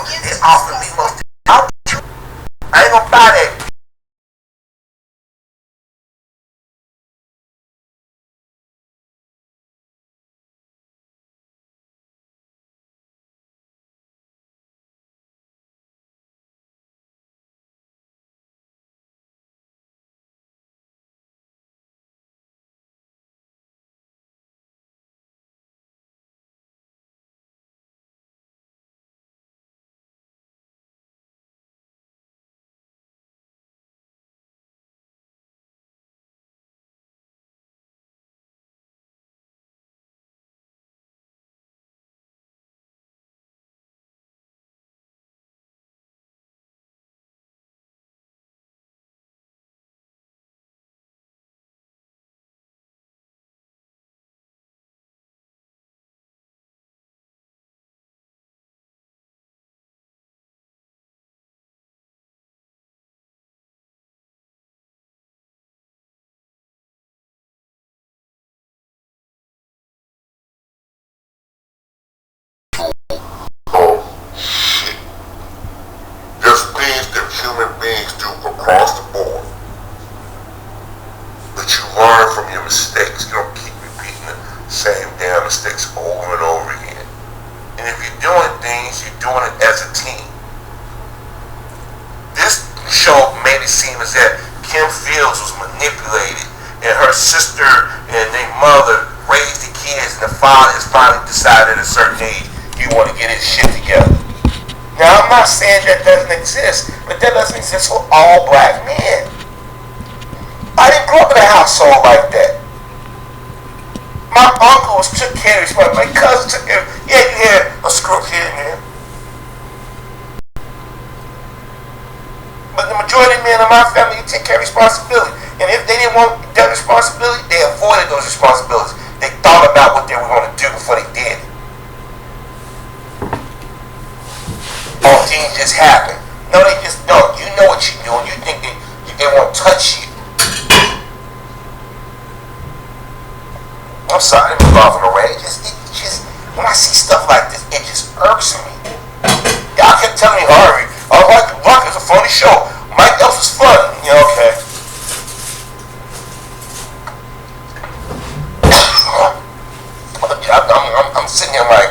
They offer me most. I ain't gonna buy that. Just things that human beings do across the board. But you learn from your mistakes. You don't keep repeating the same damn mistakes over and over again. And if you're doing things, you're doing it as a team. This show made it seem as if Kim Fields was manipulated and her sister and their mother raised the kids and the father has finally decided at a certain age he want to get his shit together. Now, I'm not saying that doesn't exist, but that doesn't exist for all black men. I didn't grow up in a household like that. My uncle took care of his wife. My cousin took care of his wife. Yeah, you had a screw here and there. But the majority of men in my family take care of responsibility. And if they didn't want that responsibility, they avoided those responsibilities. They thought about what they were going to do before they did it. Oh, things just happen. No, they just don't. You know what you're doing. You think they won't touch you. I'm sorry to move off on the rant. It just, when I see stuff like this, it just irks me. Y'all kept telling me, Harvey, Rock is a funny show. Mike Epps is funny. Yeah, okay. I'm sitting here like,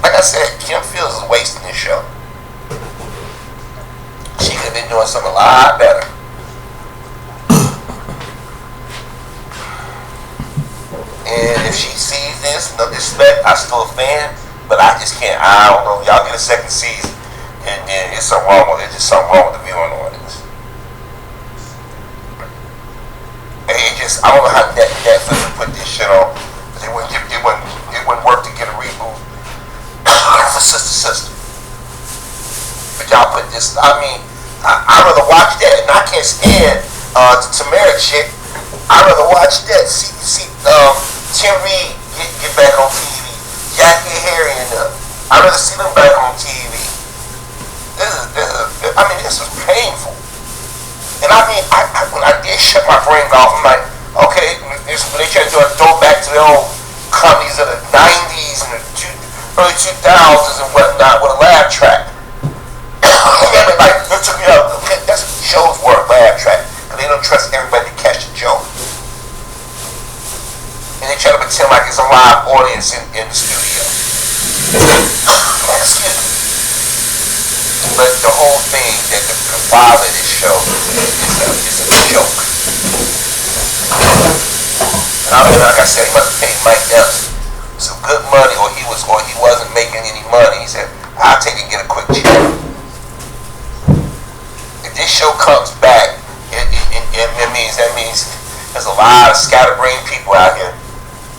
like I said, Kim Fields is wasting this show. She could have been doing something a lot better. And if she sees this, no disrespect, I'm still a fan, but I just can't. I don't know. Y'all get a second season, and then it's something wrong with it. There's just something wrong with the viewing audience. And it just, I don't know how Netflix would put this shit on. It wouldn't work to get a reboot for Sister. But y'all put this. I mean, I'd rather watch that, and I can't stand the Tamara chick. I'd rather watch that. See, Tim Reed get back on TV. Jackie Harry and I'd rather see them back on TV. This was painful. And I mean, when I did shut my brain off, I'm like, okay, when they try to do a throwback to the old comedies of the 90s and the early 2000s and whatnot with a laugh track. Like, it took me out. That's what shows were, a laugh track. Because they don't trust everybody to catch the joke. And they try to pretend like it's a live audience in the studio. Excuse me. But the whole thing, that the vibe of this show is a joke. And I mean, like I said, he must have paid Mike Epps some good money, or he wasn't making any money. He said, I'll take and get a quick check. If this show comes back, that means there's a lot of scatterbrained people out here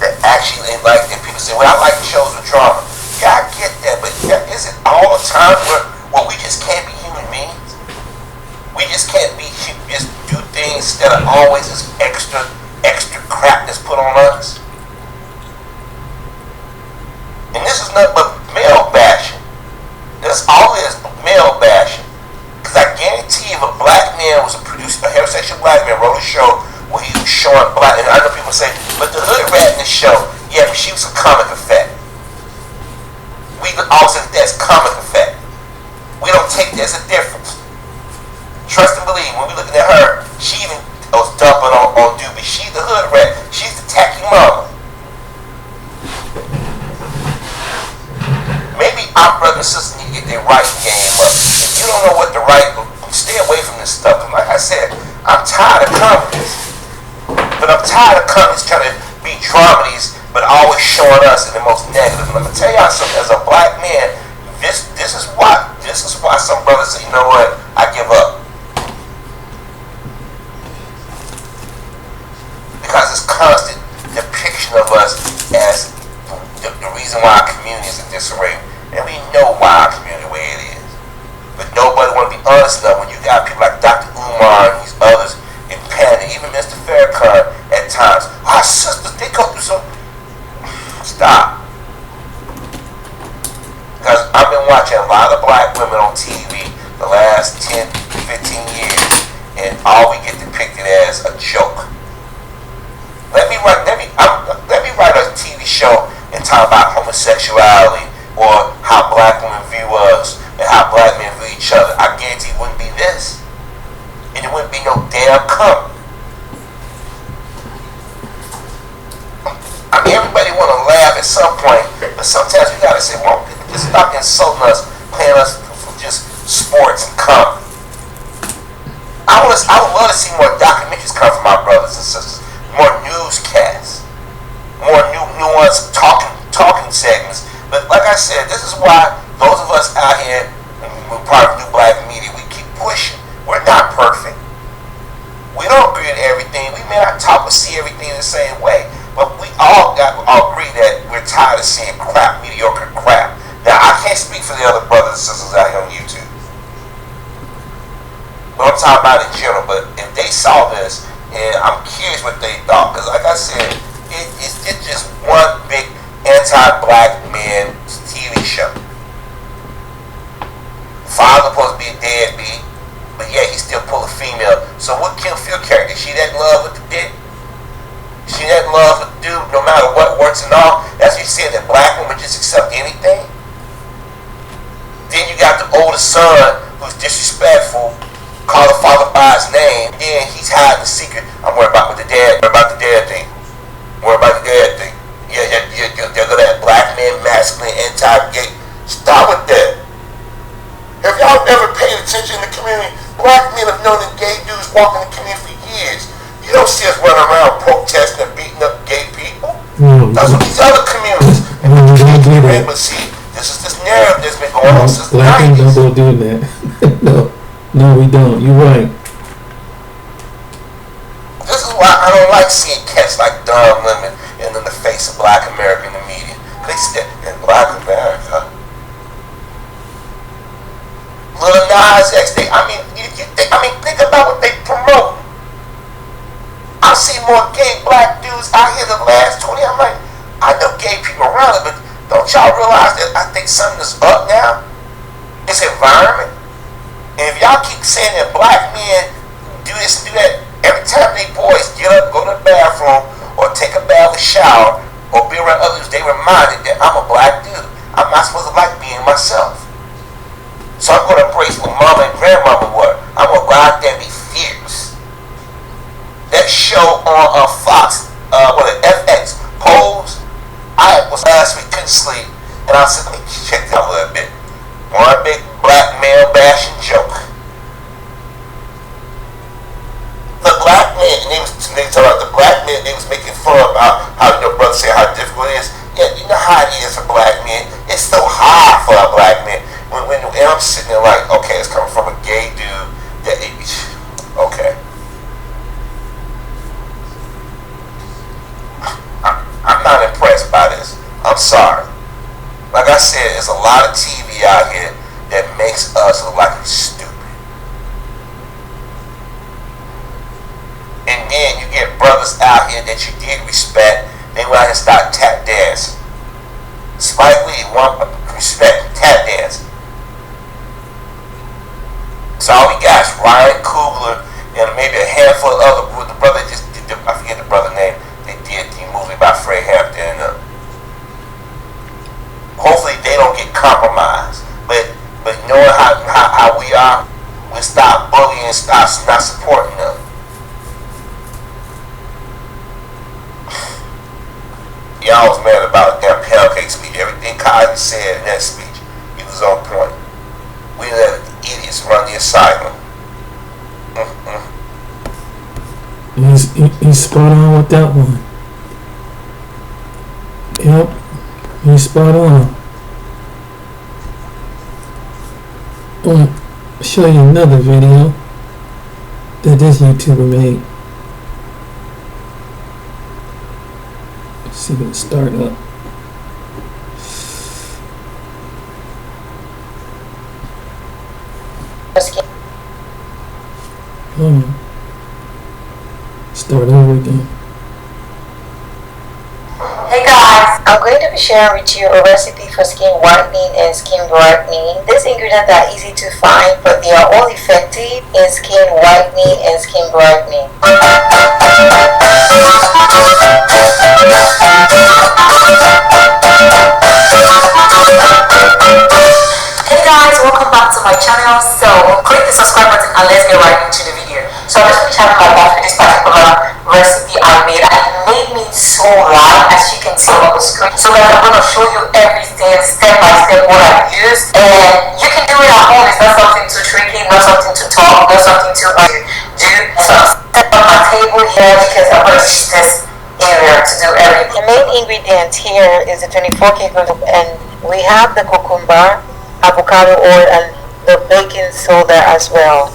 that actually ain't like it. People say, well, I like shows with drama. Yeah, I get that, but is it all the time where we just can't be human beings? We just can't just do things that are always this extra crap that's put on us? And this is nothing but male bashing. That's all it is, male bashing. Because I guarantee if a black man was a producer, a heterosexual black man wrote a show where he was showing black, and I know people say, but the hood rat in the show, yeah, but she was a comic effect. Also, that's comic effect. We don't take there's a difference. Trust and believe, when we looking at her, she even was dumping on Doobie. She's the hood rat. She's the tacky mama. Maybe our brothers and sisters need to get their writing game up. If you don't know what to write, stay away from this stuff. And like I said, I'm tired of comedies. But I'm tired of comedies trying to be dramedies, but always showing us in the most negative. And I'm gonna tell y'all something. As a black man, this is why some brothers say, you know what, I give up. Because it's constant depiction of us as the reason why our community is in disarray. And we know why our community the way it is. But nobody want to be honest enough when you got people like Dr. Umar and these others in panic, even Mr. Farrakhan at times. Our sisters, they go through some... Stop. Because I've been watching a lot of black women on TV the last 10, 15 years, and all we get depicted as a joke. Let me write a TV show and talk about homosexuality or how black women view us and how black men view each other. I guarantee it wouldn't be this. And it wouldn't be no damn comedy. I mean, everybody want to laugh at some point, but sometimes you gotta say, well, people just stop insulting us, playing us for just sports and comedy. I would love to see more documentaries come from our brothers and sisters, more newscasts, more nuanced talking segments. But like I said, this is why those of us out here, we're part of New Black Media, we keep pushing. We're not perfect. We don't agree with everything. We may not talk or see everything the same way, but we all agree that we're tired of seeing crap, mediocre crap. Now, I can't speak for the other brothers and sisters out here on YouTube, but I'm talking about it in general. But if they saw this, and I'm curious what they thought, because like I said, it's just one big anti-black man TV show. Father supposed to be a deadbeat, but yet he still pull a female. So what Kim Field character? She that in love with the dick? She that in love with the dude no matter what works and all? That's what you saying, that black women just accept anything? Then you got the older son who's disrespectful, call the father by his name, then he's hiding the secret. I'm worried about the dad thing. Worried about the dad thing. Yeah, they're gonna have black men, masculine, anti-gay. Stop with that. Have y'all ever paid attention in the community? Black men have known that gay dudes walk in the community for years. You don't see us running around protesting and beating up gay people. That's what these other communities. But see, this is this narrative that's been going on since the 90s. Black men don't go do that. No, we don't. You're right. This is why I don't like seeing cats like Don Lemon in the face of black America in the media. They said, in black America. Little Nas X, think about what they promote. I see more gay black dudes out here the last 20. I'm like, I know gay people around it, but don't y'all realize that I think something is up now? This environment. And if y'all keep saying that black men do this and do that, every time they boys get up, go to the bathroom, or take a bath or shower, or be around others, they reminded that I'm a black dude. I'm not supposed to like being myself. So I'm going to embrace what mama and grandmama were. I'm going to go out there and be fierce. That show on Fox, FX, Pose, I was last week, couldn't sleep, and I said, let me check that a little bit. One big black male bashing joke. The black man, and they talking about the black men, they was making fun about how, brother say how difficult it is. Yeah, you know how it is for black men. It's so hard for a black man. And I'm sitting there like, okay, it's coming from a gay dude. Okay. I'm not impressed by this. I'm sorry. Like I said, there's a lot of TV out here that makes us look like we're stupid. And then you get brothers out here that you did respect, they went out and start tap dancing. Spike Lee, one respect tap dancing. So all we got is Ryan Coogler and maybe a handful of other, the brother just did, I forget the brother name, they did the movie about Fred Hampton. And hopefully they don't get compromise. But knowing how we are, we stop bullying, stop not supporting them. Y'all was mad about that pound cake speech. Everything Kylie said in that speech, he was on point. We let idiots run the asylum. He's spot on with that one. Yep, he's spot on. I want to show you another video that this YouTuber made. Let's see if it can start up. Start over again. Hey guys, I'm going to be sharing with you a recipe for skin whitening and skin brightening. These ingredients are easy to find, but they are all effective in skin whitening and skin brightening. Hey guys, welcome back to my channel. So click the subscribe button and let's get right into the video. So I'm just going to my back for this particular recipe I made. I made me so light, as you can see on the screen. So that I'm going to show you everything step by step what I use, and you can do it at home. It's not something too tricky, not something to talk, not something to do. So I'm set up my table here because I'm going to use this area to do everything. The main ingredient here is the 24K group, and we have the cucumber, avocado oil, and the baking soda as well.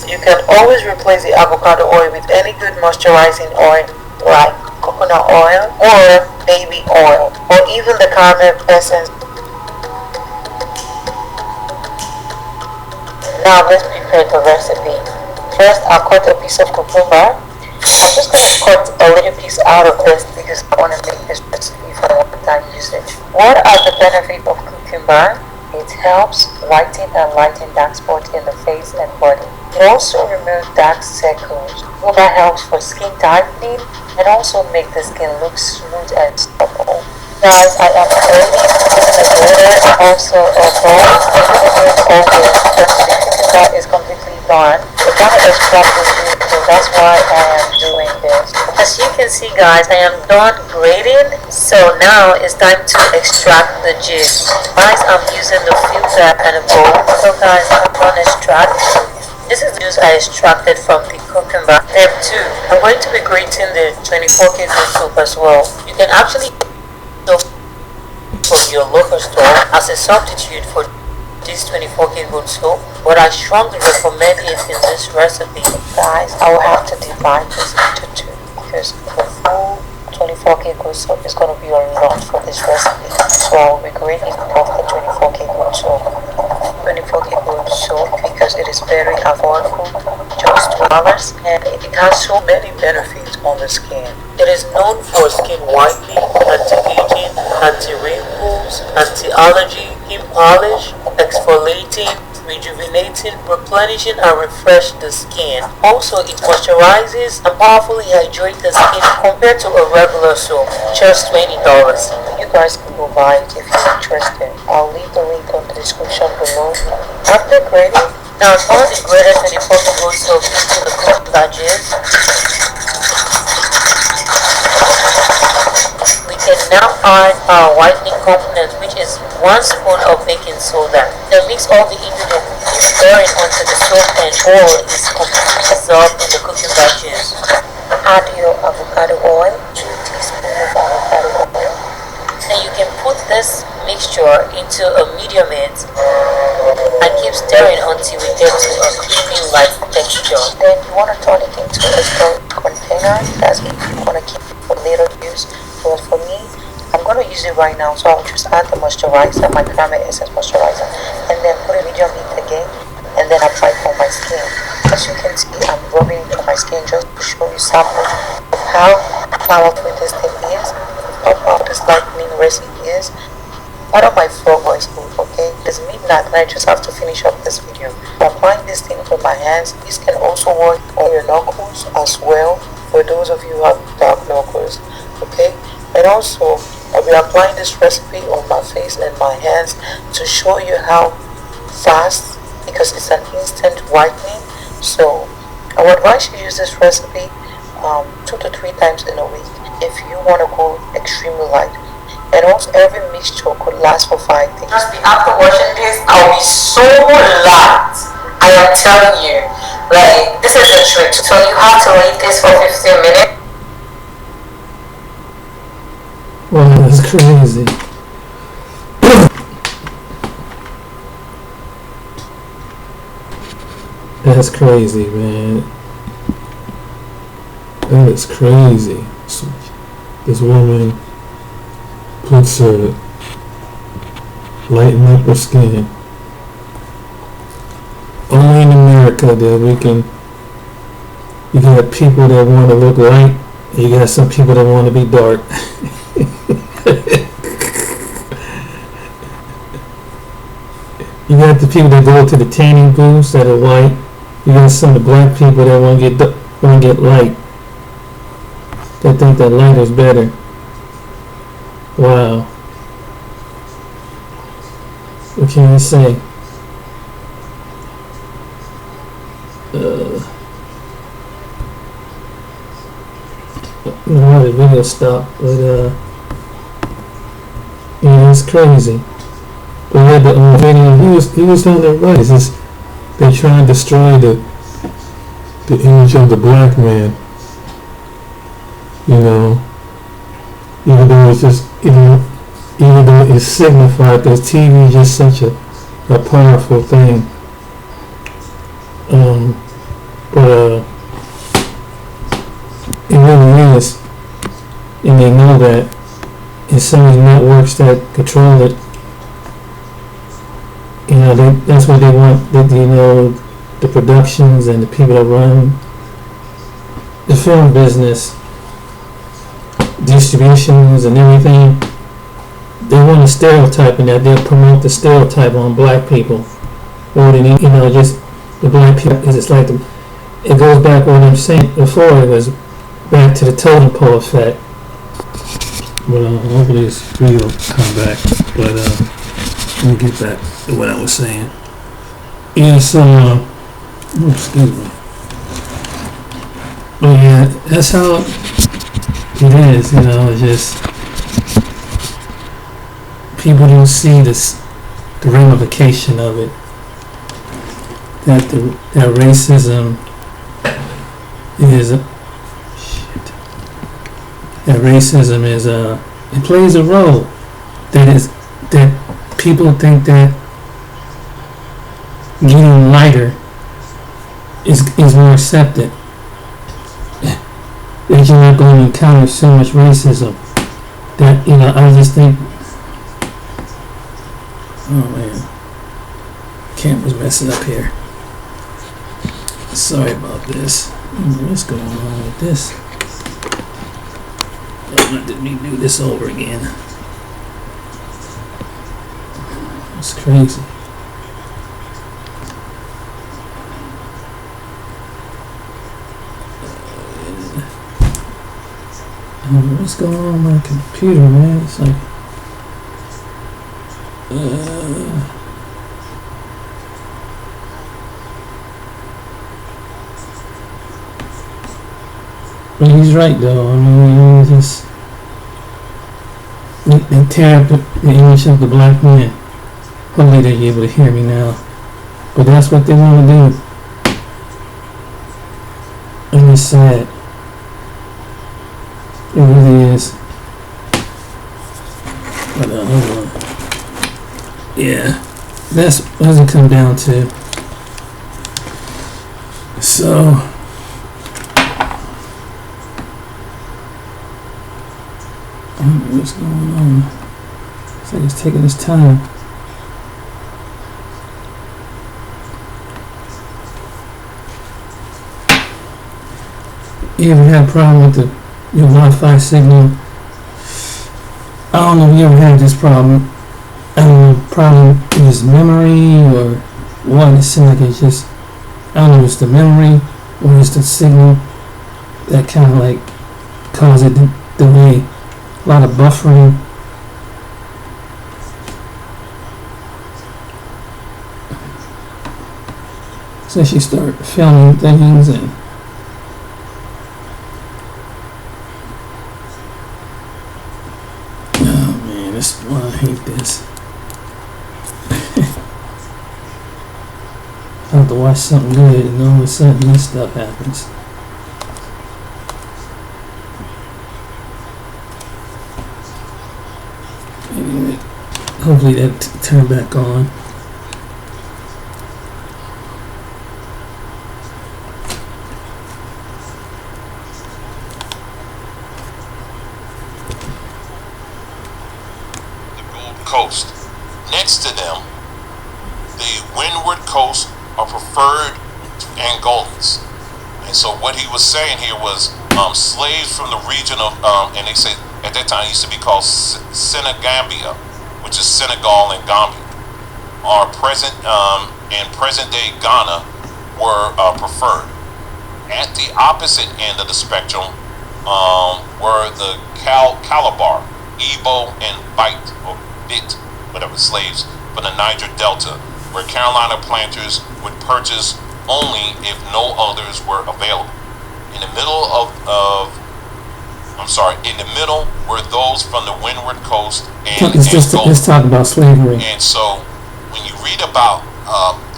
You can always replace the avocado oil with any good moisturizing oil like coconut oil or baby oil, or even the caramel essence. Now let's prepare the recipe. First, I'll cut a piece of cucumber. I'm just going to cut a little piece out of this because I want to make this recipe for one-time usage. What are the benefits of cucumber? It helps whiten and lighten dark spots in the face and body. It also removes dark circles. Cucumber helps for skin tightening and also make the skin look smooth and supple. Guys, I am already putting the water, also a bowl. I'm going to do it the cucumber is completely gone. We're going to extract this meat, so that's why I am doing this. As you can see guys, I am done grating, so now it's time to extract the juice. Guys, I'm using the filter and a bowl. So guys, I'm going to extract. This is the juice I extracted from the cucumber. Step 2, I'm going to be grating the 24K good soap as well. You can actually use from your local store as a substitute for this 24K good soap, but I strongly recommend it in this recipe. Guys, I will have to divide this into two because the full 24K good soap is going to be a lot for this recipe. So I will be grating off the 24K good soap. 24K good soap because it is very affordable, just $2, and it has so many benefits on the skin. It is known for skin whitening, anti-aging, anti-wrinkles, anti-allergy, skin polish, exfoliating, rejuvenating, replenishing and refresh the skin. Also, it moisturizes and powerfully hydrates the skin compared to a regular soap, just $20. You guys can go buy it if you're interested. I'll leave the link on the description below. After grating, now pour the grated 24K good soap into the cooked batches. We can now add our whitening component, which is 1 spoon of baking soda. Then mix all the ingredients, stirring onto the soap and oil is completely dissolved in the cooking batches. Add your avocado oil, 2 teaspoons of avocado oil. Then you can put this mixture into a medium heat and keep stirring until we get to a creamy light texture. Then you want to turn it into a storage container. That's if you want to keep it for later use. But for me, I'm going to use it right now, so I'll just add the moisturizer, my caramel essence moisturizer, and then put a medium heat again, and then apply it on my skin. As you can see, I'm rubbing it on my skin just to show you sample of how powerful this thing is, how powerful this lightening recipe is. Part of my vlog voice food, okay? It's midnight and I just have to finish up this video. I'm applying this thing on my hands. This can also work on your knuckles as well, for those of you who have dark knuckles, okay? And also, I'll be applying this recipe on my face and my hands to show you how fast, because it's an instant whitening. So I would advise you use this recipe 2 to 3 times in a week if you want to go extremely light. And also every mixture could last for 5 days. Trust me, after watching this, I'll be so light. I am telling you. Like, this is a trick. So you have to leave this for 15 minutes. Wow, that's crazy. That's crazy, man. That is crazy. This woman puts her, lighten up her skin. Only in America that we can, you got people that want to look light, and you got some people that want to be dark. You got the people that go to the tanning booths that are white. You got some of the black people that want to get light. They think that light is better. Wow. What can you say? No, the video stopped, but yeah, it's crazy. But yeah, the video, he was on there right. It's just, they try and destroy the image of the black man. You know, even though it's just, even though it's signified, because TV is just such a powerful thing. But it really is, and they know that. And some of the networks that control it, you know, that's what they want. You know, the productions and the people that run the film business, distributions and everything, they want a stereotype, and that they'll promote the stereotype on black people more than, you know, just the black people. Because it's like it goes back what I'm saying before. It was back to the totem pole effect. Well, hopefully this video will come back. But let me get back to what I was saying. Yeah, so excuse me. But yeah, that's how it is. You know, it's just people don't see the ramification of it. That racism is it plays a role. That people think that getting lighter is more accepted. That you're not going to encounter so much racism. That, you know, I just think, oh man, camera's messing up here. Sorry about this. What's going on with this? Oh, let me do this over again. It's crazy. What's going on with my computer, man? It's like but he's right though. I mean, just they tear up the image of the black man. Hopefully they're able to hear me now. But that's what they want to do. And it's sad. It really is. But hold on. Yeah, that's what does it come down to. So I don't know what's going on. It's like it's taking its time. You ever had a problem with your Wi-Fi signal? I don't know if you ever had this problem. I don't know, problem is memory or what. It seems like it's just, I don't know if it's the memory or it's the signal that kind of like causes it to delay. A lot of buffering So she started filming things and oh man, this is why I hate this. I have to watch something good and all of a sudden this stuff happens. Anyway, hopefully that turned back on. Coast. Next to them, the windward coast are preferred to Angolans. And so what he was saying here was slaves from the region of, and they say at that time it used to be called Senegambia, which is Senegal and Gambia, are present in present-day Ghana were preferred. At the opposite end of the spectrum were the Calabar, Igbo, and Bite, or Bit, whatever, slaves from the Niger Delta, where Carolina planters would purchase only if no others were available. In the middle in the middle were those from the windward coast and Let's talk about slavery. And so, when you read about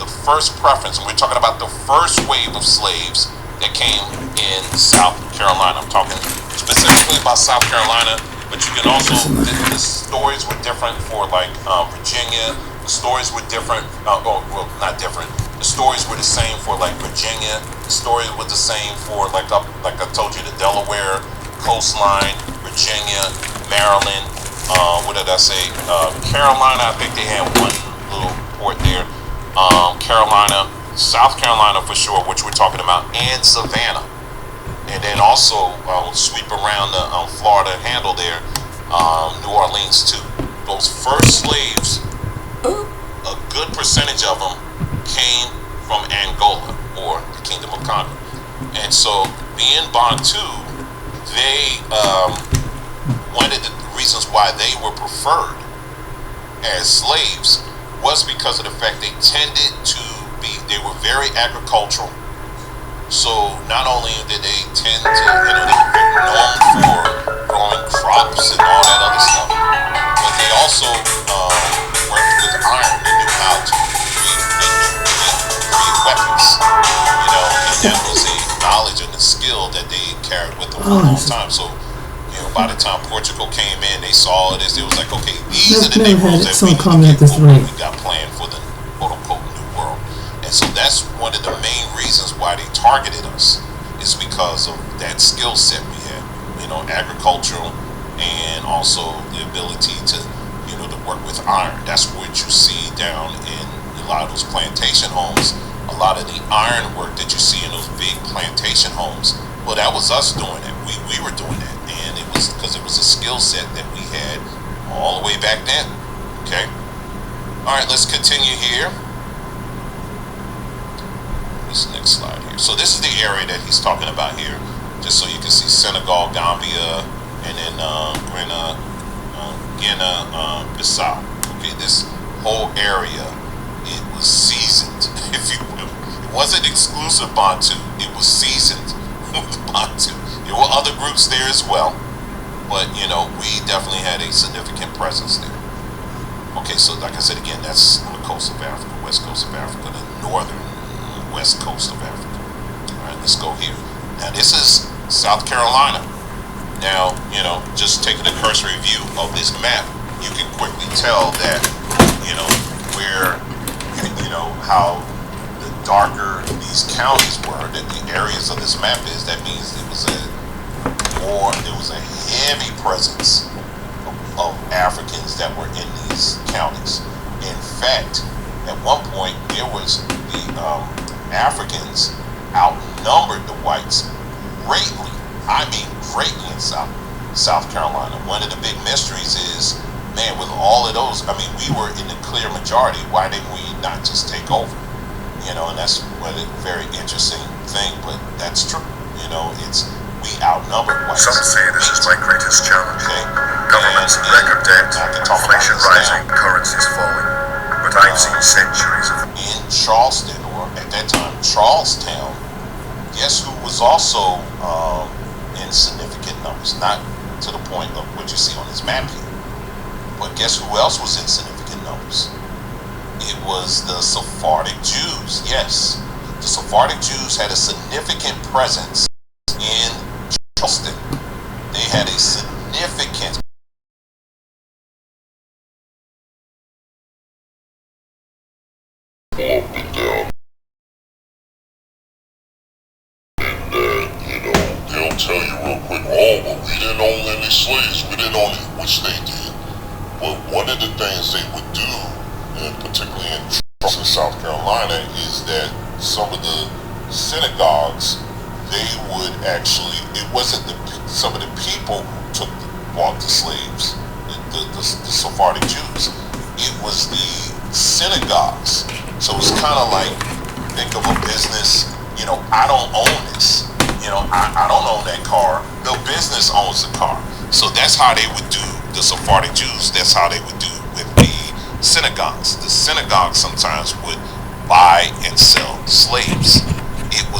the first preference, and we're talking about the first wave of slaves that came in South Carolina. I'm talking specifically about South Carolina, but you can also, the stories were different for like Virginia. The stories were different, not different. The stories were the same for like Virginia. The stories were the same for like I told you, the Delaware coastline, Virginia, Maryland. What did I say? Carolina, I think they had one little port there. Carolina, South Carolina for sure, which we're talking about, and Savannah. And then also sweep around the Florida handle there, New Orleans too. Those first slaves, a good percentage of them came from Angola or the Kingdom of Congo. And so being Bantu, they, one of the reasons why they were preferred as slaves was because of the fact they tended to be, they were very agricultural. So not only did they tend to, they were known for growing crops and all that other stuff, but they also worked with iron. They knew how to create weapons, and that was a knowledge and a skill that they carried with them for a long time. So, by the time Portugal came in, they saw this. It was like, okay, these are the Negroes that we got planned for the quote-unquote New World. And so that's one of the main reasons why they targeted us, is because of that skill set we had, agricultural, and also the ability to, to work with iron. That's what you see down in a lot of those plantation homes. A lot of the iron work that you see in those big plantation homes, well, that was us doing it. We were doing that, and it was because it was a skill set that we had all the way back then. Okay. All right, let's continue here. This next slide here. So this is the area that he's talking about here, just so you can see Senegal, Gambia, and then Guinea-Bissau. Okay, this whole area, it was seasoned, if you will. It wasn't exclusive Bantu. It was seasoned with Bantu. There were other groups there as well, but we definitely had a significant presence there. Okay, so like I said again, that's on the coast of Africa, west coast of Africa, the northern west coast of Africa. All right, let's go here. Now this is South Carolina. Now, just taking a cursory view of this map, you can quickly tell that, where, how the darker these counties were, that the areas of this map is, that means there was a heavy presence of Africans that were in these counties. In fact, at one point, there was the Africans outnumbered the whites greatly. I mean, greatly in South Carolina. One of the big mysteries is, man, with all of those, I mean, we were in the clear majority. Why didn't we not just take over? And that's a very interesting thing, but that's true. We outnumbered whites. Some say this is my greatest challenge. Okay. Governments in record debt, inflation rising, currencies falling. But I've seen centuries of... In Charleston, or at that time, Charlestown, guess who was also in significant numbers? Not to the point of what you see on this map here. But guess who else was in significant numbers? It was the Sephardic Jews. Yes, the Sephardic Jews had a significant presence in Charleston. They had a significant they'll tell you real quick, oh, but we didn't own any slaves, we didn't own it, which they did. But one of the things they would do, and particularly in Charleston, South Carolina, is that some of the synagogues, they would actually, it wasn't some of the people who bought the slaves, the Sephardic Jews. It was the synagogues. So it's kind of like, think of a business, I don't own this. I don't own that car. The business owns the car. So that's how they would do the Sephardic Jews. That's how they would do with the synagogues. The synagogues sometimes would buy and sell slaves. They were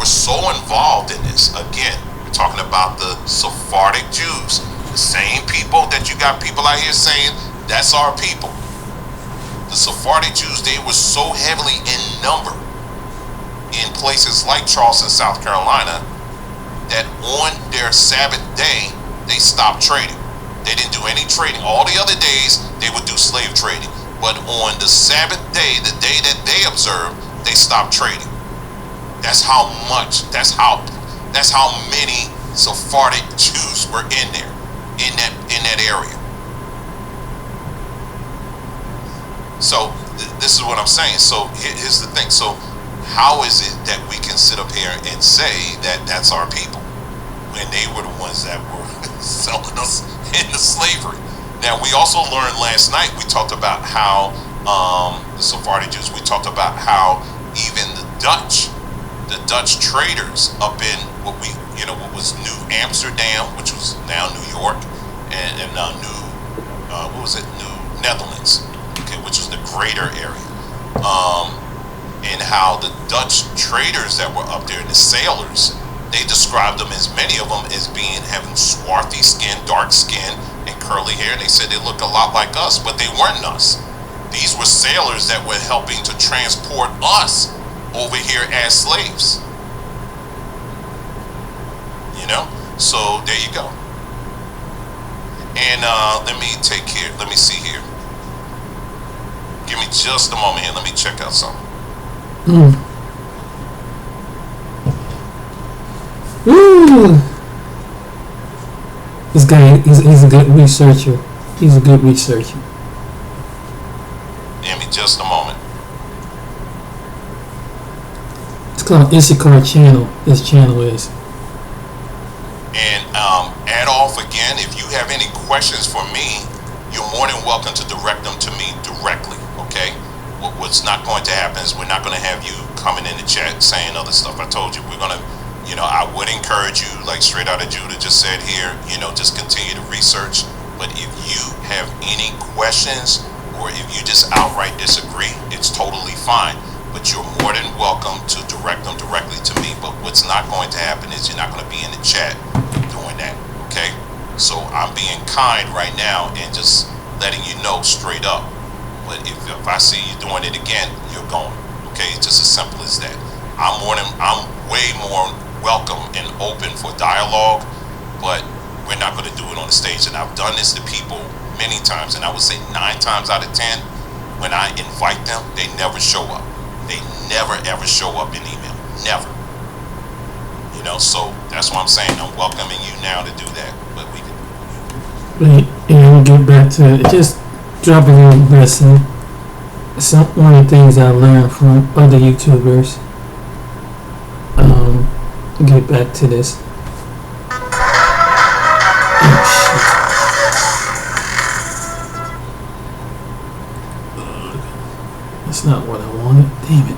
so involved in this. Again, we're talking about the Sephardic Jews. The same people that you got people out here saying, that's our people. The Sephardic Jews, they were so heavily in number in places like Charleston, South Carolina, that on their Sabbath day, they stopped trading. They didn't do any trading. All the other days, they would do slave trading. But on the Sabbath day, the day that they observed, they stopped trading. That's how many Sephardic Jews were in there, in that area. So this is what I'm saying. So here's the thing. So how is it that we can sit up here and say that that's our people when they were the ones that were selling us into slavery? Now, we also learned last night, we talked about how the Sephardic Jews, we talked about how even the Dutch traders up in what was New Amsterdam, which was now New York, and New Netherlands, okay, which was the greater area. And how the Dutch traders that were up there, and the sailors, they described them, as many of them, as having swarthy skin, dark skin, and curly hair. They said they looked a lot like us, but they weren't us. These were sailors that were helping to transport us over here as slaves. So there you go. And let me see here. Give me just a moment here. Let me check out something. Woo! This guy, he's a good researcher. He's a good researcher. Give me just a moment. It's called Issachar Channel. His channel is. And Adolph, again, if you have any questions for me, you're more than welcome to direct them to me directly, okay? What's not going to happen is we're not going to have you coming in the chat saying other stuff. I told you, we're going to, I would encourage you, like Straight Out of Judah just said here, just continue to research. But if you have any questions, or if you just outright disagree, it's totally fine. But you're more than welcome to direct them directly to me. But what's not going to happen is you're not going to be in the chat doing that, okay? So I'm being kind right now and just letting you know straight up. But if I see you doing it again, you're going, okay? It's just as simple as that. I'm way more welcome and open for dialogue, but we're not going to do it on the stage. And I've done this to people many times, and I would say 9 times out of 10, when I invite them, they never show up. They never ever show up in email. Never. So that's what I'm saying. I'm welcoming you now to do that. But we can. And we'll get back to it. Just drop a little lesson. One of the things I learned from other YouTubers. Get back to this. That's not what I wanted. Damn it.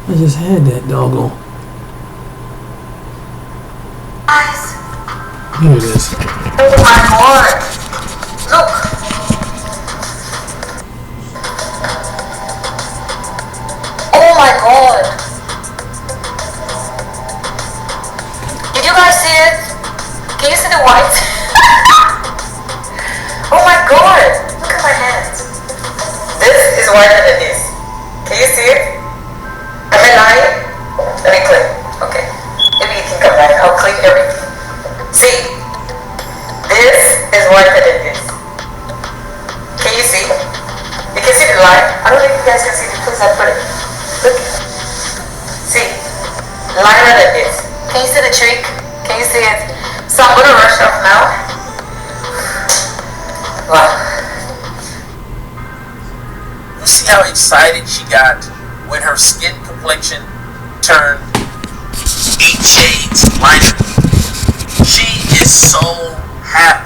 I just had that doggone. Here it is. Oh my lord! Look! whiter than this. Can you see it? Am I lying? Let me click. Okay. Maybe you can come back. I'll click everything. See? This is whiter than this. Can you see? You can see the line. I don't know if you guys can see the place I put it. Look. See? Lighter than this. Can you see the trick? Can you see it? So I'm going to rush off now. Wow. You see how excited she got when her skin complexion turned 8 shades lighter? She is so happy.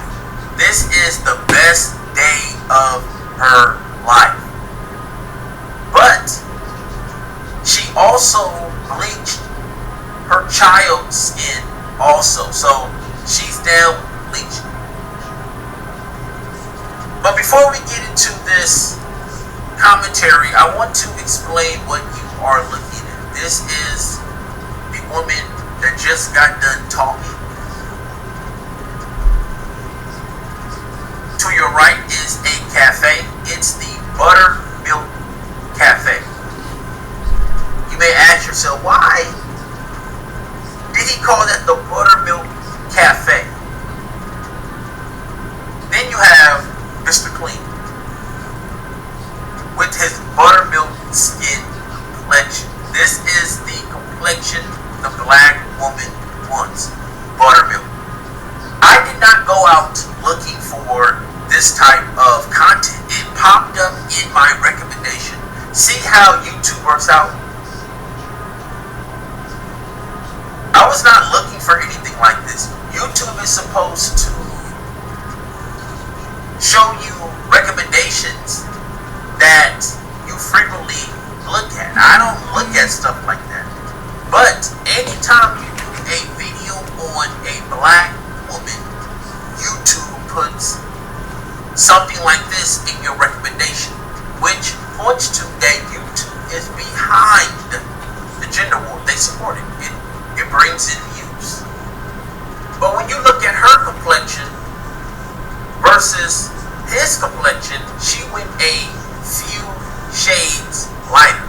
This is the best day of her life. But she also bleached her child's skin also. So she's down bleaching. But before we get into this commentary, I want to explain what you are looking at. This is the woman that just got done talking. To your right is a cafe. It's the Buttermilk Cafe. You may ask yourself, why did he call that the Buttermilk Cafe? Then you have Mr. Clean with his buttermilk skin complexion. This is the complexion the black woman wants. Buttermilk. I did not go out looking for this type of content. It popped up in my recommendation. See how YouTube works out? I was not looking for anything like this. YouTube is supposed to show you recommendations that you frequently look at. I don't look at stuff like that. But anytime you do a video on a black woman, YouTube puts something like this in your recommendation, which points to that YouTube is behind the gender war. They support it. It brings in views. But when you look at her complexion versus his complexion, she went a few shades lighter.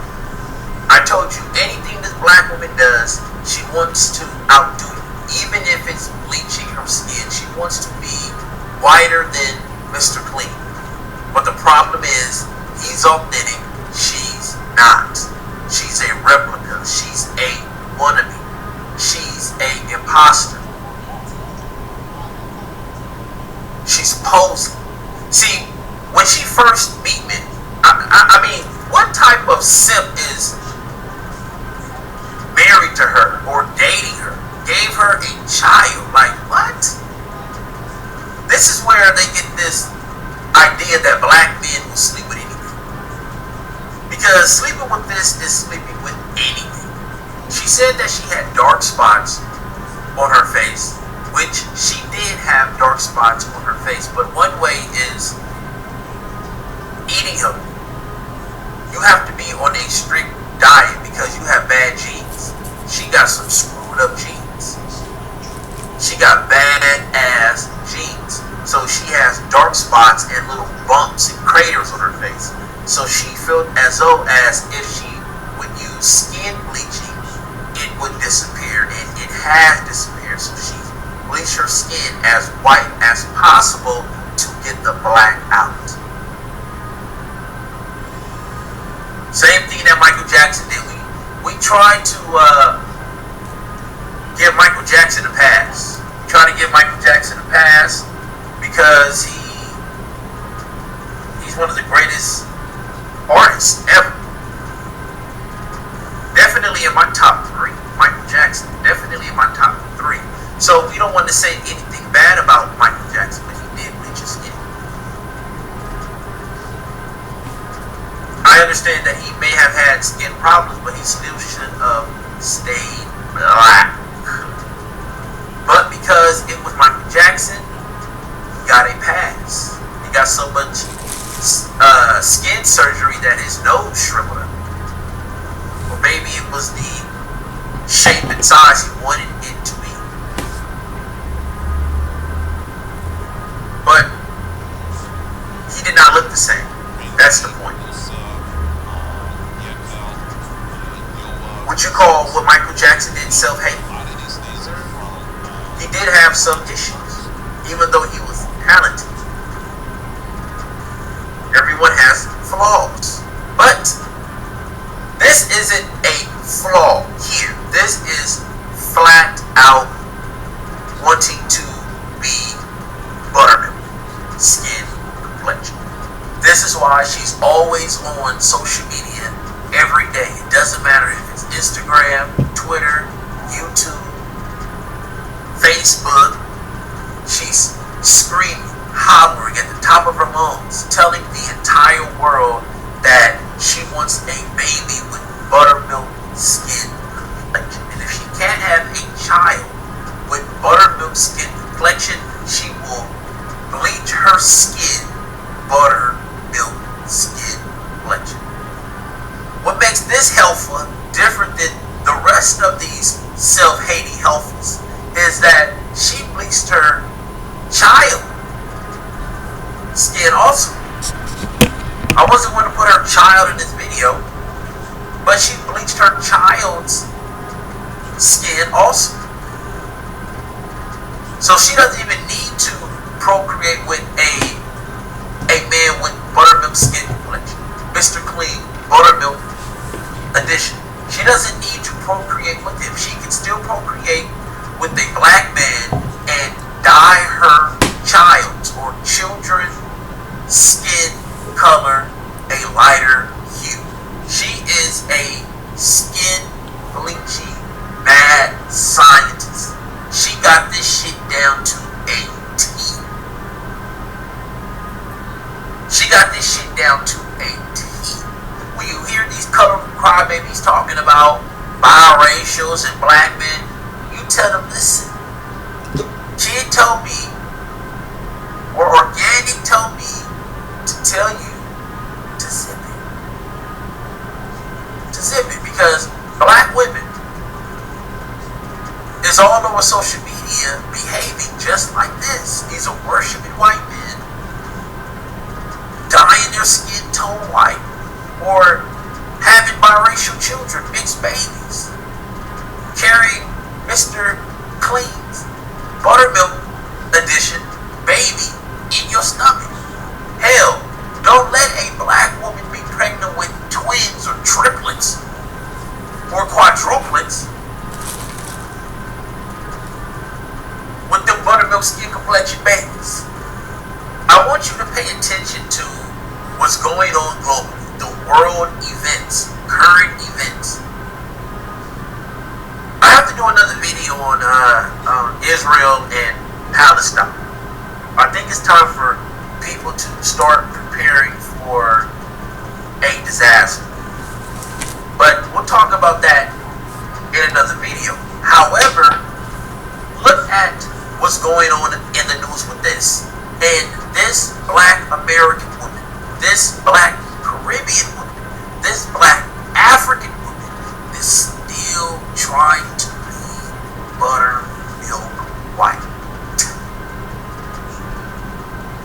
I told you, anything this black woman does, she wants to outdo it. Even if it's bleaching her skin, she wants to be whiter than Mr. Clean. But the problem is, he's authentic, she's not. She's a replica, she's a wannabe, she's a imposter. She's posing. See, when she first meet me, I mean, what type of simp is married to her or dating her, gave her a child? Like, what? This is where they get this idea that black men will sleep with anything. Because sleeping with this is sleeping with anything. She said that she had dark spots on her face, which she did have dark spots on her face, but one way is eating healthy. You have to be on a strict diet because you have bad genes. She got some screwed up genes. She got bad ass genes. So she has dark spots and little bumps and craters on her face. So she felt as though as if she would use skin bleaching, it would disappear, and it has disappeared. So she bleached her skin as white as possible to get the black out. Same thing that Michael Jackson did. We tried to give Michael Jackson a pass. Trying to give Michael Jackson a pass because he's one of the greatest artists ever. Definitely in my top 3. Michael Jackson, definitely in my top 3. So we don't want to say anything bad about Michael Jackson, but he did bleach his skin. I understand that he may have had skin problems, but he still should have stayed black. But because it was Michael Jackson, he got a pass. He got so much skin surgery that his nose shriveled up. Or maybe it was the shape and size he wanted it to be. But he did not look the same. That's the point. Would you call what Michael Jackson did self-hate? He did have some issues, even though he was talented. Everyone has flaws. But this isn't a flaw here. This is flat out wanting to be buttermilk, skin complexion. This is why she's always on social media every day. It doesn't matter if it's Instagram, Twitter, YouTube, Facebook. She's screaming, hollering at the top of her lungs, telling the entire world that she wants a baby with buttermilk skin complexion. And if she can't have a child with buttermilk skin complexion, she will bleach her skin buttermilk skin complexion. What makes this helpful different than the rest of these self-hating helpfuls is that she bleached her child skin also. I wasn't going to put her child in this video, but she bleached her child's skin also. So she doesn't even need to procreate with a man with buttermilk skin complexion, Mr. Clean, buttermilk edition. She doesn't need to procreate with him. She can still procreate with a black man and dye her child's or children's skin color a lighter hue. She is a skin bleaching mad scientist. She got this shit down to a T. She got this shit down to a T. When you hear these colorful crybabies talking about biracials and black men, you tell them, listen, Kid told me, or Organic told me to tell you to zip it. To zip it, because black women is all over social media behaving just like this. These are worshiping white men, dyeing their skin tone white, or having biracial children, mixed babies, carrying Mr. Clean's buttermilk edition baby in your stomach. Hell, don't let a black woman be pregnant with twins or triplets or quadruplets with the buttermilk skin complexion babies. I want you to pay attention to what's going on globally, the world events, current events. I have to do another video on Israel and Palestine. I think it's time for people to start preparing for a disaster. But we'll talk about that in another video. However, look at what's going on in the news with this. And this black American woman, this black Caribbean woman, this black African woman is still trying to be buttermilk white.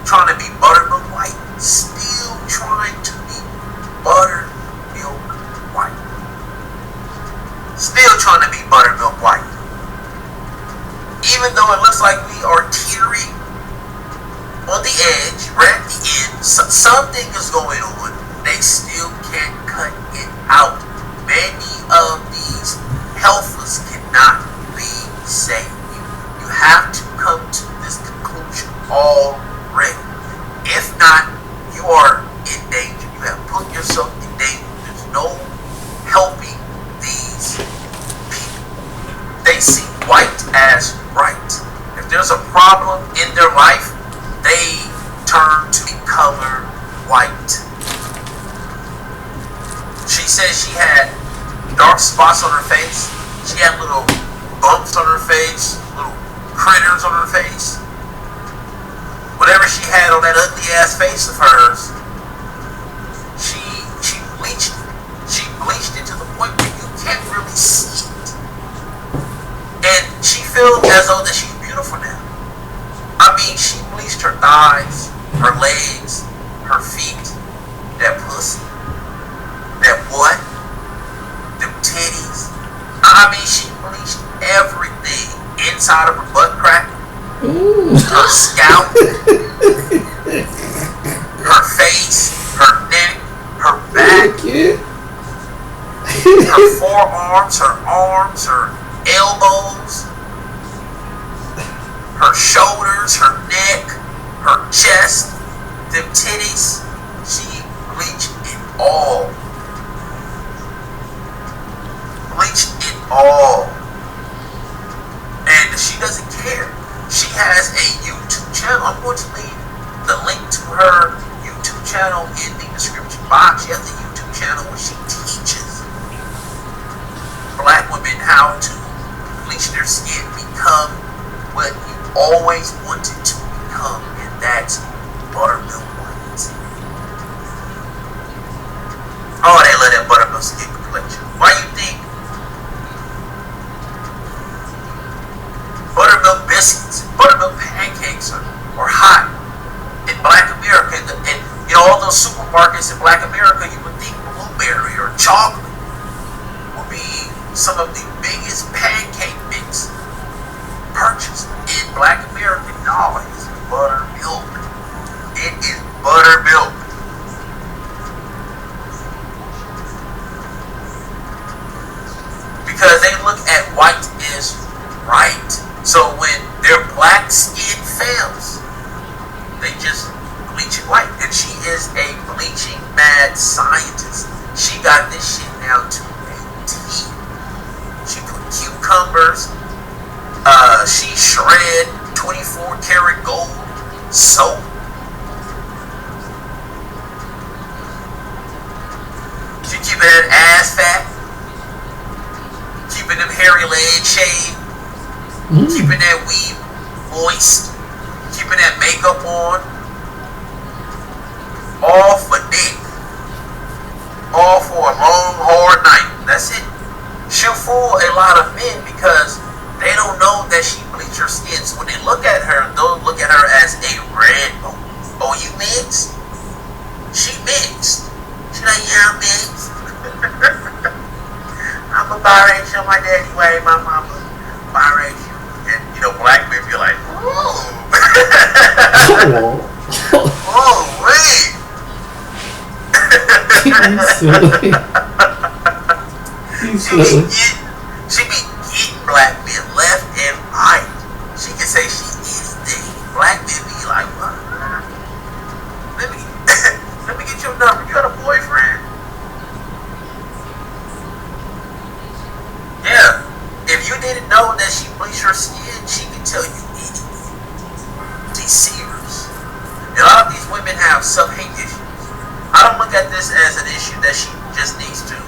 Trying to be buttermilk white. Still trying to be buttermilk white. Still trying to be buttermilk white. Even though it looks like we are teetering on the edge, we're at the end, something is going on, they still can't cut it out. Many of these healthers cannot be saved. You have to come to this conclusion already. If not, you are in danger. You have put yourself in danger. There's no helping these people. They see white as right. If there's a problem in their life, they turn to the color white. She said she had dark spots on her face. She had little bumps on her face, little critters on her face. Whatever she had on that ugly ass face of hers, she bleached it. She bleached it to the point where you can't really see it. And she feels as though that she's beautiful now. I mean, she bleached her thighs, her legs, her feet, that pussy, that butt, them titties, I mean, she bleached everything inside of her butt crack, her scalp, her face, her neck, her back, her forearms, her arms, her elbows, her shoulders, her neck, her chest, them titties. She bleached it all. Bleached it all. And she doesn't care. She has a YouTube channel. I'm going to leave the link to her YouTube channel in the description box. She has a YouTube channel where she teaches black women how to bleach their skin, become what you always wanted to become, and that's buttermilk white. Oh, they love that buttermilk skin complexion. Why you think buttermilk biscuits, buttermilk pancakes are hot in Black America? And you know, all those supermarkets in Black America, you would think blueberry or chocolate would be some of the biggest pancake mix purchased in Black America. No, it's buttermilk. It is buttermilk. Because they look at white as right. So when their black skin fails, they just bleach it white. And she is a bleaching mad scientist. She got this shit down to a T. She put cucumbers. She shred 24 karat gold soap. She keeping that ass fat. Keeping them hairy legs shaved. Keeping that weave moist. Keeping that makeup on. All for dick. All for a long, hard night. That's it. She'll fool a lot of men because they don't know that she bleached her skin. So when they look at her, they'll look at her as a red. Oh, you mixed? She mixed. She's like, yeah, I'm mixed. I'm a biracial. My daddy way, my mama biracial. And you know, black men be like, ooh. Oh, wait. She be getting black men left and right. She can say she anything. Black men be like, what? Let me get your number. You got a boyfriend? Yeah. If you didn't know that she bleached her skin, she can tell you anything. She's serious. And a lot of these women have self-hate issues. I don't look at this as an issue that she just needs to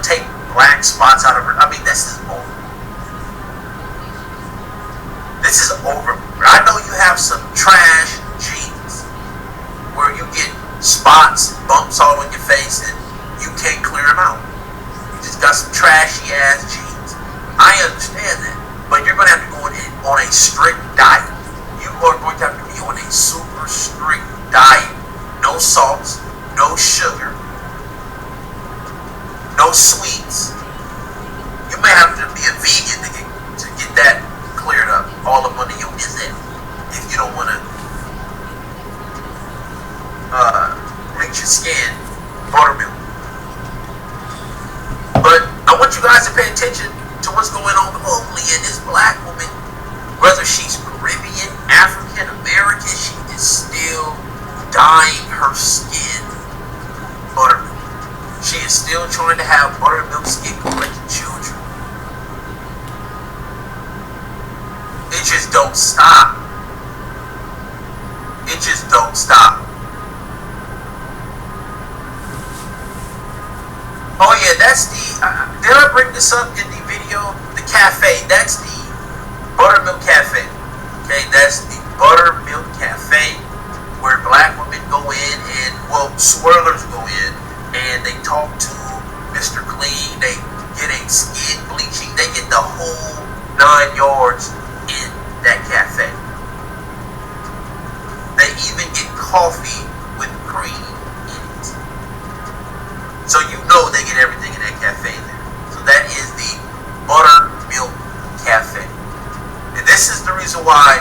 take black spots out of her. I mean, this is over. This is over. I know you have some trash jeans where you get spots, bumps all on your face, and you can't clear them out. You just got some trashy ass jeans. I understand that, but you're going to have to go on a strict diet. You are going to have to be on a super strict diet. No salts, no sugar, no sweets. You may have to be a vegan to get that cleared up. All the money you is it if you don't want to bleach your skin, buttermilk. But I want you guys to pay attention to what's going on globally. And this black woman, whether she's Caribbean, African, American, she is still dyeing her skin buttermilk. She is still trying to have buttermilk skin complexion children. It just don't stop. It just don't stop. Oh yeah, that's the, did I bring this up in the video? The cafe, that's the Buttermilk Cafe. Okay, that's the Buttermilk Cafe where black women go in and, well, swirlers go in and they talk to Mr. Clean, they get a skin bleaching, they get the whole 9 yards in that cafe. They even get coffee with cream in it. So you know they get everything in that cafe there. So that is the why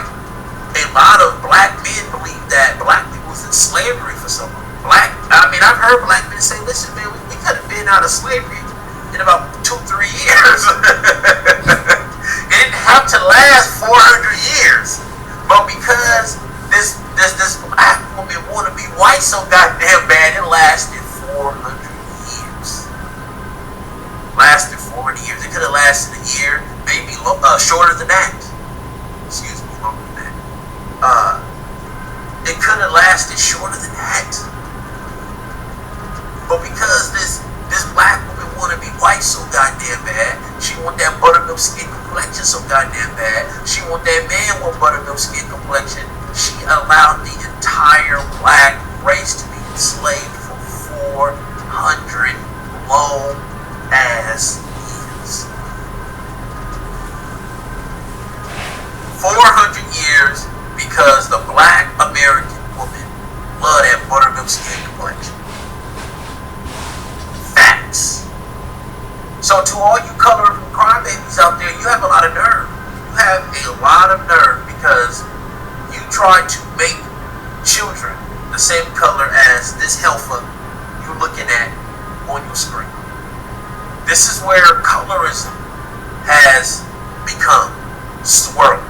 a lot of black men believe that black people was in slavery for so long. I've heard black men say, listen, man, we could have been out of slavery in about 2-3 years. It didn't have to last 400 years. But because this black woman want to be white so goddamn bad, it lasted 400 years. Lasted 400 years. It could have lasted a year, maybe shorter than that. Excuse me, longer than that. It could have lasted shorter than that. But because this black woman want to be white so goddamn bad, she want that buttermilk skin complexion so goddamn bad, she want that man with buttermilk skin complexion, she allowed the entire black race to be enslaved for 400 long ass years. 400 years because the black American woman loved that buttermilk skin complexion. Facts. So to all you color crybabies out there, you have a lot of nerve. You have a lot of nerve because you try to make children the same color as this heifer you're looking at on your screen. This is where colorism has become swirling.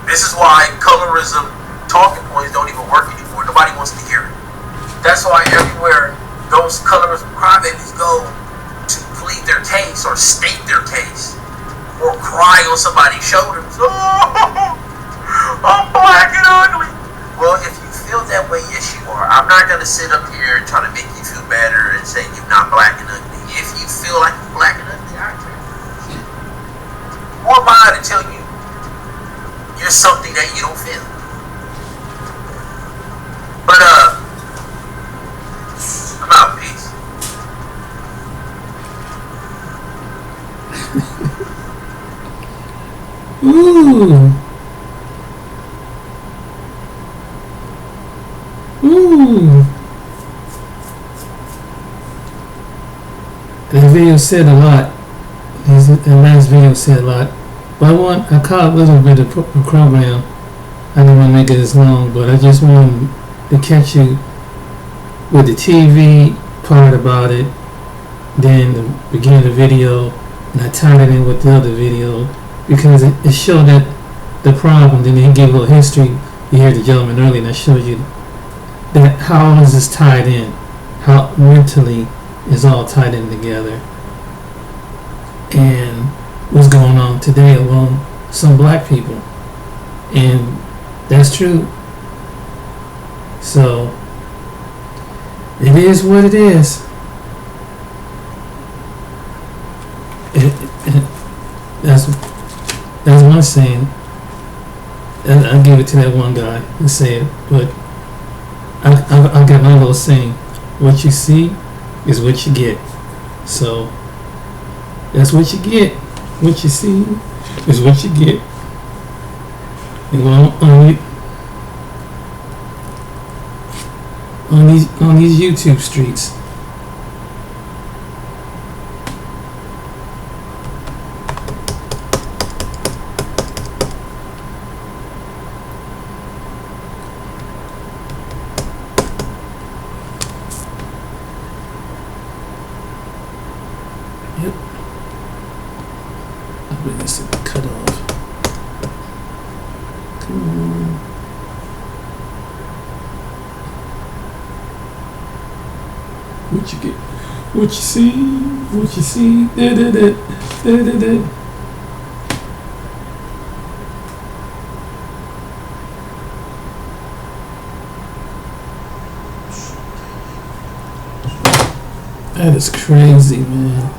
This is why colorism talking points don't even work anymore. Nobody wants to hear it. That's why everywhere those colorism crybabies go to plead their case or state their case or cry on somebody's shoulders, oh, I'm black and ugly. Well, if you feel that way, yes you are. I'm not going to sit up here and try to make you feel better and say you're not black and ugly. If you feel like you're black and ugly, I agree. Who am I to tell you you're something that you don't feel? But I'm out. Peace. Ooh. Ooh. That video said a lot. The last video said a lot. But I caught a little bit of the program. I didn't want to make it as long, but I just wanted to catch you with the TV part about it, then the beginning of the video, and I tied it in with the other video because it showed that the problem. Then he gave a little history. You heard the gentleman earlier, and I showed you that how all is this tied in, how mentally is all tied in together, and what's going on today among some black people, and that's true. So it is what it is. That's one saying. And I'll give it to that one guy and say it, but I'll get my little saying: what you see is what you get. So that's what you get. What you see is what you get. And on these YouTube streets. Yep. I bring this to be cut off. Come on. What you get? What you see? What you see? Da da da da da da. That is crazy, man.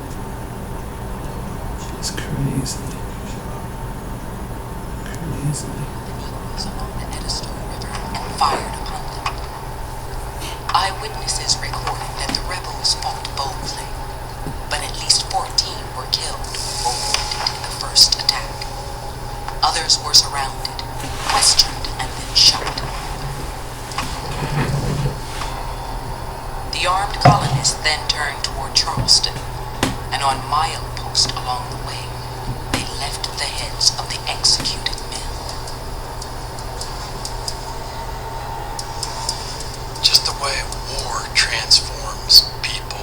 It's crazy. Crazy. Along the Edison River and fired upon them. Eyewitnesses recorded that the rebels fought boldly, but at least 14 were killed or wounded in the first attack. Others were surrounded, questioned, and then shot. The armed colonists then turned toward Charleston, and on milepost along the way, they left the heads of the executed men. Just the way war transforms people,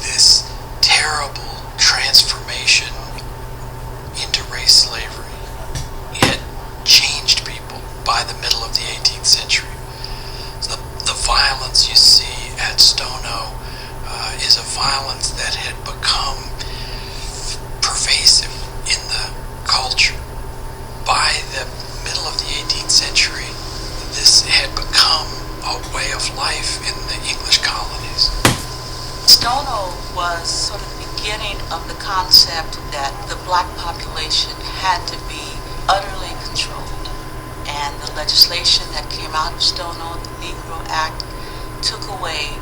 this terrible transformation into race slavery, it changed people by the middle of the 18th century. The violence you see at Stono is a violence that had become pervasive in the culture. By the middle of the 18th century, this had become a way of life in the English colonies. Stono was sort of the beginning of the concept that the black population had to be utterly controlled. And the legislation that came out of Stono, the Negro Act, took away